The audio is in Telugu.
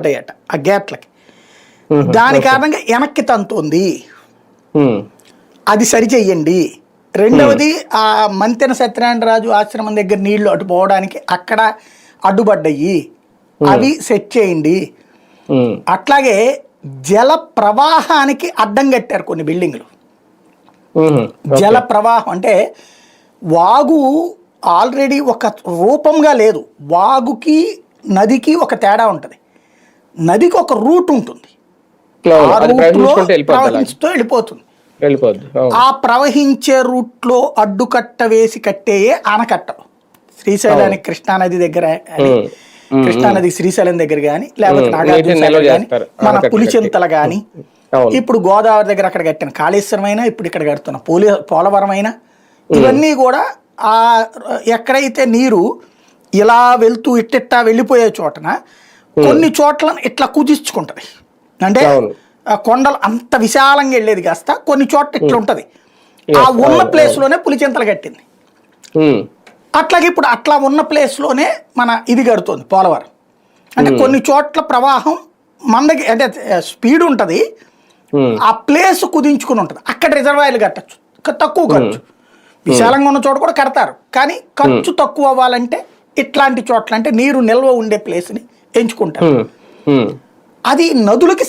ఉంటాయట ఆ గేట్లకి. దాని కారణంగా వెనక్కి తంతుంది, అది సరి చెయ్యండి. రెండవది ఆ మంతెన సత్యనారాయణరాజు ఆశ్రమం దగ్గర నీళ్లు అటు పోవడానికి అక్కడ అడ్డుపడ్డాయి, అవి సెట్ చేయండి. అట్లాగే జల ప్రవాహానికి అడ్డం కట్టారు కొన్ని బిల్డింగ్లు. జల ప్రవాహం అంటే వాగు ఆల్రెడీ ఒక రూపంగా లేదు, వాగుకి నదికి ఒక తేడా ఉంటుంది. నదికి ఒక రూట్ ఉంటుంది, ఆ రూట్లో ప్రవహించుతూ వెళ్ళిపోతుంది. ఆ ప్రవహించే రూట్లో అడ్డుకట్ట వేసి కట్టేయే ఆనకట్టలు. శ్రీశైలానికి కృష్ణానది దగ్గర కానీ, కృష్ణానది శ్రీశైలం దగ్గర కానీ, లేకపోతే నాగార్జున కానీ, మన పులిచింతల కానీ, ఇప్పుడు గోదావరి దగ్గర అక్కడ కట్టిన కాళేశ్వరం అయినా, ఇప్పుడు ఇక్కడ కడుతున్న పోలవరం అయినా, ఇవన్నీ కూడా ఆ ఎక్కడైతే నీరు ఇలా వెళ్తూ ఇట్టిట్టా వెళ్ళిపోయే చోటన కొన్ని చోట్ల ఇట్లా కుదించుకుంటది. అంటే కొండలు అంత విశాలంగా వెళ్ళేది కాస్త కొన్ని చోట్ల ఇట్లా ఉంటది. ఆ ఉన్న ప్లేస్ లోనే పులిచింతలు కట్టింది. అట్లాగే ఇప్పుడు అట్లా ఉన్న ప్లేస్ లోనే మన ఇది కడుతుంది పోలవరం. అంటే కొన్ని చోట్ల ప్రవాహం మందకి అంటే స్పీడ్ ఉంటది, ఆ ప్లేస్ కుదించుకుని ఉంటది. అక్కడ రిజర్వాయర్లు కట్టచ్చు, తక్కువ ఖర్చు. విశాలంగా ఉన్న చోట కూడా కడతారు, కానీ ఖర్చు తక్కువ అవ్వాలంటే ఇట్లాంటి చోట్ల అంటే నీరు నిల్వ ఉండే ప్లేస్ని ఎంచుకుంటారు. అది నదులకి